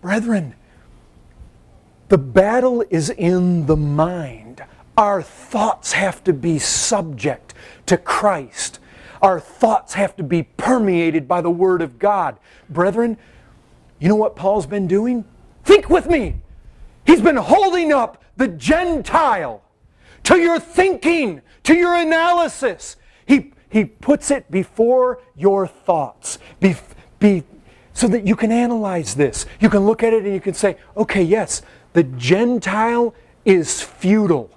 Brethren, the battle is in the mind. Our thoughts have to be subject to Christ. Our thoughts have to be permeated by the Word of God. Brethren, you know what Paul's been doing? Think with me. He's been holding up the Gentile to your thinking, to your analysis. He puts it before your thoughts. So that you can analyze this. You can look at it and you can say, okay, yes, the Gentile is futile.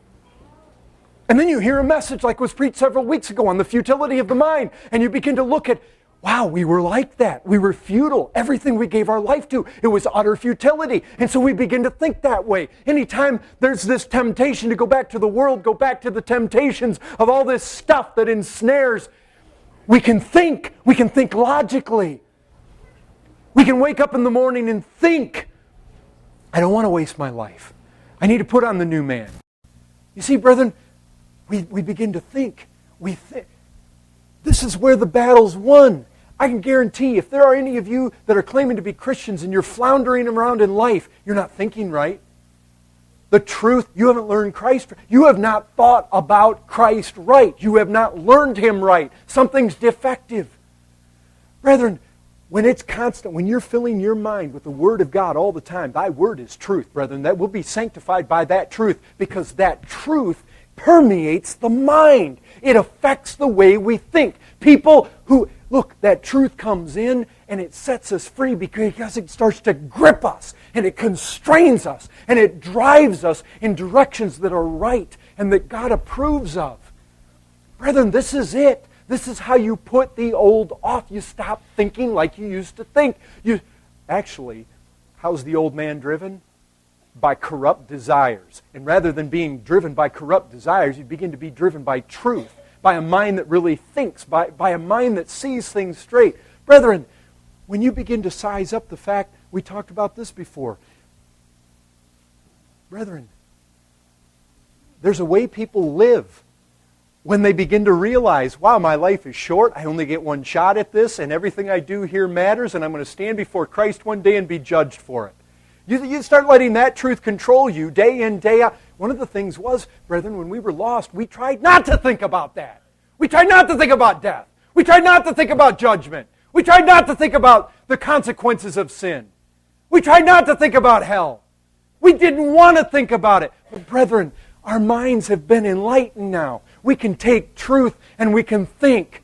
And then you hear a message like was preached several weeks ago on the futility of the mind. And you begin to look at, wow, we were like that. We were futile. Everything we gave our life to, it was utter futility. And so we begin to think that way. Anytime there's this temptation to go back to the world, go back to the temptations of all this stuff that ensnares, we can think logically. We can wake up in the morning and think, I don't want to waste my life. I need to put on the new man. You see, brethren, we begin to think. This is where the battle's won. I can guarantee if there are any of you that are claiming to be Christians and you're floundering around in life, you're not thinking right. The truth, you haven't learned Christ. You have not thought about Christ right. You have not learned Him right. Something's defective. Brethren, when it's constant, when you're filling your mind with the Word of God all the time, thy Word is truth, brethren. That will be sanctified by that truth because that truth permeates the mind. It affects the way we think. People who, look, that truth comes in and it sets us free because it starts to grip us and it constrains us and it drives us in directions that are right and that God approves of. Brethren, this is it. This is how you put the old off. You stop thinking like you used to think. Actually, how's the old man driven? By corrupt desires. And rather than being driven by corrupt desires, you begin to be driven by truth, by a mind that really thinks, by a mind that sees things straight. Brethren, when you begin to size up the fact, we talked about this before. Brethren, there's a way people live when they begin to realize, wow, my life is short, I only get one shot at this, and everything I do here matters, and I'm going to stand before Christ one day and be judged for it. You start letting that truth control you day in, day out. One of the things was, brethren, when we were lost, we tried not to think about that. We tried not to think about death. We tried not to think about judgment. We tried not to think about the consequences of sin. We tried not to think about hell. We didn't want to think about it. But brethren, our minds have been enlightened now. We can take truth and we can think,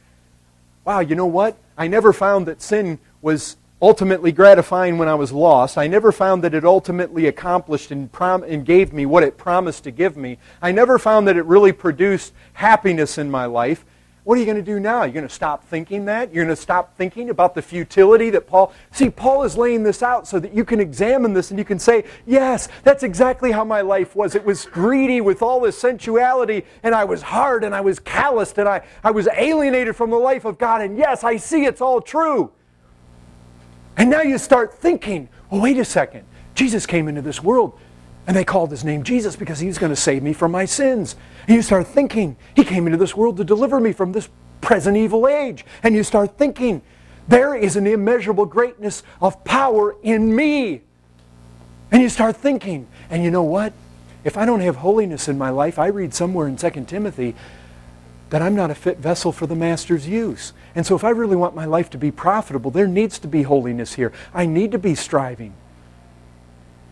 wow, you know what? I never found that sin was ultimately gratifying when I was lost. I never found that it ultimately accomplished and gave me what it promised to give me. I never found that it really produced happiness in my life. What are you going to do now? You're going to stop thinking that? You're going to stop thinking about the futility that Paul... See, Paul is laying this out so that you can examine this and you can say, yes, that's exactly how my life was. It was greedy with all this sensuality, and I was hard, and I was calloused, and I was alienated from the life of God, and yes, I see it's all true. And now you start thinking, well, wait a second. Jesus came into this world, and they called His name Jesus because He was going to save me from my sins. And you start thinking, He came into this world to deliver me from this present evil age. And you start thinking, there is an immeasurable greatness of power in me. And you start thinking, and you know what? If I don't have holiness in my life, I read somewhere in 2 Timothy that I'm not a fit vessel for the Master's use. And so if I really want my life to be profitable, there needs to be holiness here. I need to be striving.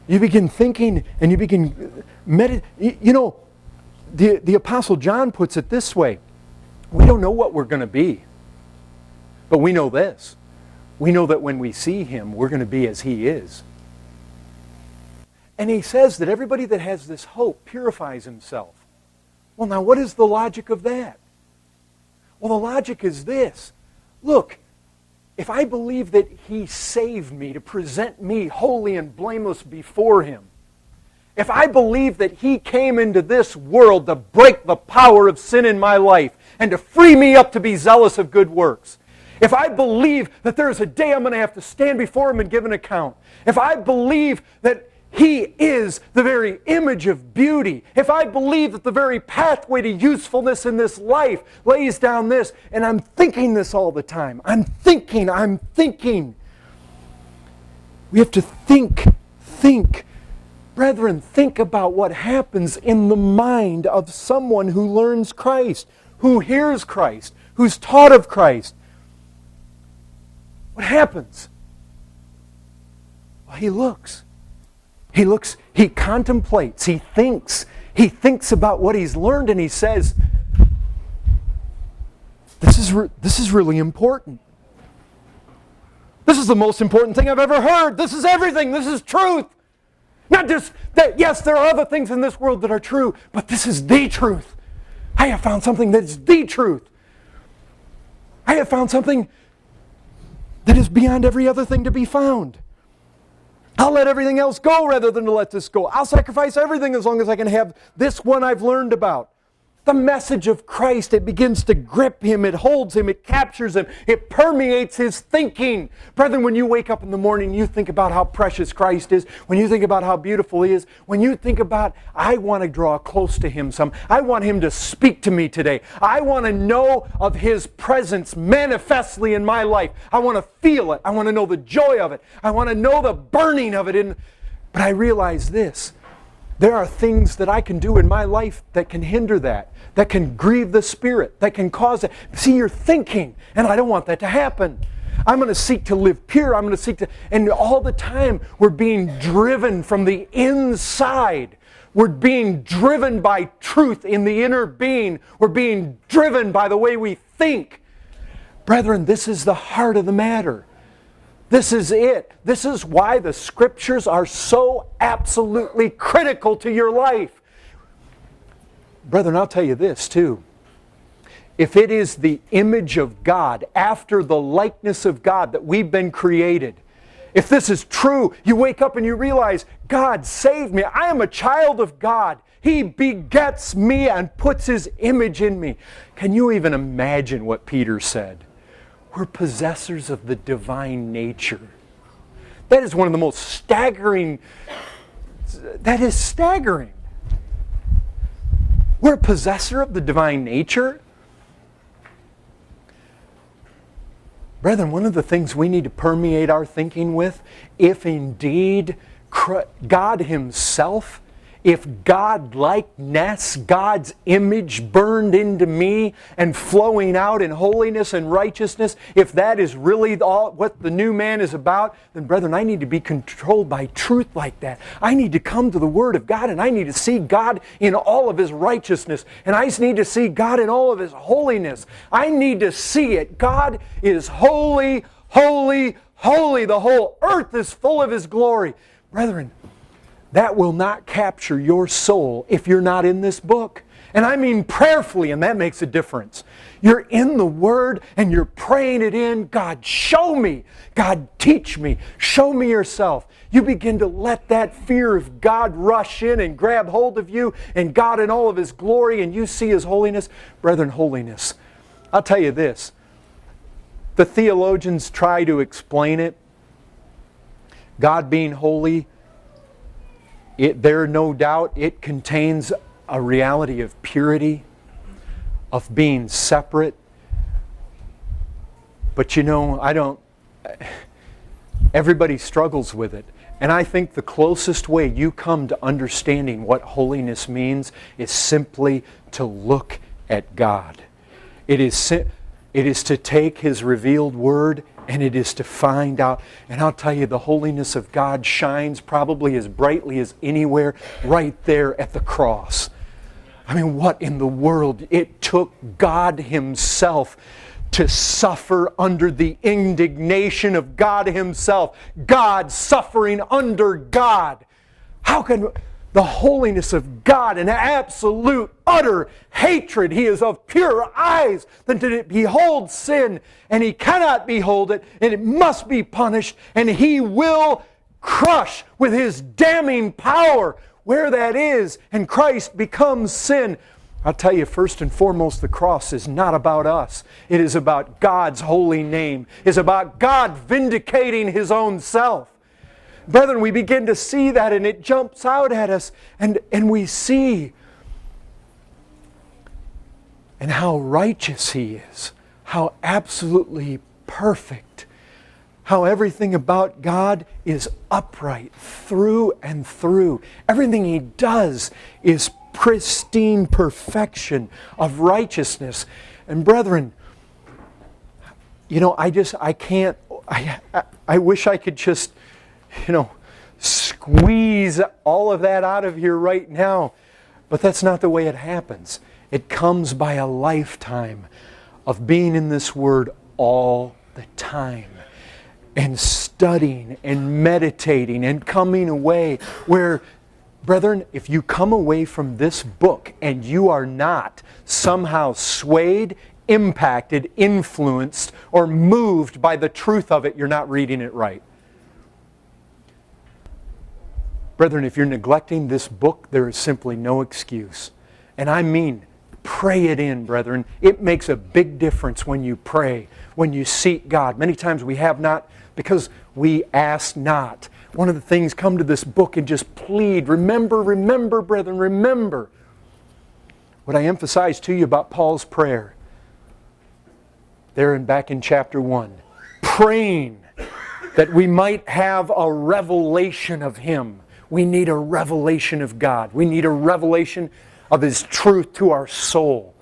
You begin thinking and you begin meditating. You know, the Apostle John puts it this way. We don't know what we're going to be. But we know this. We know that when we see Him, we're going to be as He is. And he says that everybody that has this hope purifies himself. Well, now what is the logic of that? Well, the logic is this. Look, if I believe that He saved me to present me holy and blameless before Him, if I believe that He came into this world to break the power of sin in my life and to free me up to be zealous of good works, if I believe that there's a day I'm going to have to stand before Him and give an account, if I believe that He is the very image of beauty, if I believe that the very pathway to usefulness in this life lays down this, and I'm thinking this all the time. I'm thinking. We have to think Think, brethren, think about what happens in the mind of someone who learns Christ, who hears Christ, who's taught of Christ. What happens? Well, he looks. He looks, he contemplates, he thinks. He thinks about what he's learned and he says, this is really important. This is the most important thing I've ever heard. This is everything. This is truth. Not just that, yes, there are other things in this world that are true, but this is the truth. I have found something that is the truth. I have found something that is beyond every other thing to be found. I'll let everything else go rather than to let this go. I'll sacrifice everything as long as I can have this one I've learned about. The message of Christ, it begins to grip him, it holds him, it captures him, it permeates his thinking. Brethren, when you wake up in the morning, you think about how precious Christ is, when you think about how beautiful he is, when you think about, I want to draw close to him some, I want him to speak to me today. I want to know of his presence manifestly in my life. I want to feel it. I want to know the joy of it. I want to know the burning of it. But I realize this. There are things that I can do in my life that can hinder that can grieve the Spirit, that can cause it. See, you're thinking, and I don't want that to happen. I'm going to seek to live pure. I'm going to seek to, and all the time we're being driven from the inside. We're being driven by truth in the inner being. We're being driven by the way we think. Brethren, this is the heart of the matter. This is it. This is why the Scriptures are so absolutely critical to your life. Brethren, I'll tell you this too. If it is the image of God, after the likeness of God that we've been created, if this is true, you wake up and you realize, God saved me. I am a child of God. He begets me and puts His image in me. Can you even imagine what Peter said? We're possessors of the divine nature. That is one of the most staggering. That is staggering. We're a possessor of the divine nature. Brethren, one of the things we need to permeate our thinking with, if indeed God Himself, if God-likeness, God's image burned into me and flowing out in holiness and righteousness, if that is really all what the new man is about, then brethren, I need to be controlled by truth like that. I need to come to the Word of God and I need to see God in all of His righteousness. And I need to see God in all of His holiness. I need to see it. God is holy, holy, holy. The whole earth is full of His glory. Brethren, that will not capture your soul if you're not in this book. And I mean prayerfully, and that makes a difference. You're in the Word and you're praying it in. God, show me. God, teach me. Show me yourself. You begin to let that fear of God rush in and grab hold of you and God in all of His glory, and you see His holiness. Brethren, holiness. I'll tell you this. The theologians try to explain it. God being holy, there no doubt it contains a reality of purity, of being separate. But you know, everybody struggles with it. And I think the closest way you come to understanding what holiness means is simply to look at God. It is to take His revealed Word and it is to find out. And I'll tell you, the holiness of God shines probably as brightly as anywhere right there at the cross. I mean, what in the world? It took God Himself to suffer under the indignation of God Himself. God suffering under God. How can the holiness of God and absolute, utter hatred? He is of purer eyes than to behold sin, and He cannot behold it, and it must be punished, and He will crush with His damning power where that is, and Christ becomes sin. I'll tell you, first and foremost, the cross is not about us. It is about God's holy name. It's about God vindicating His own self. Brethren, we begin to see that and it jumps out at us and we see and how righteous He is, how absolutely perfect, how everything about God is upright through and through. Everything He does is pristine perfection of righteousness. And brethren, you know, I wish I could just, you know, squeeze all of that out of here right now. But that's not the way it happens. It comes by a lifetime of being in this Word all the time, and studying and meditating and coming away where, brethren, if you come away from this book and you are not somehow swayed, impacted, influenced, or moved by the truth of it, you're not reading it right. Brethren, if you're neglecting this book, there is simply no excuse. And I mean, pray it in, brethren. It makes a big difference when you pray, when you seek God. Many times we have not because we ask not. One of the things, come to this book and just plead. Remember, remember, brethren, remember what I emphasized to you about Paul's prayer. There and back in chapter 1. Praying that we might have a revelation of Him. We need a revelation of God. We need a revelation of His truth to our soul.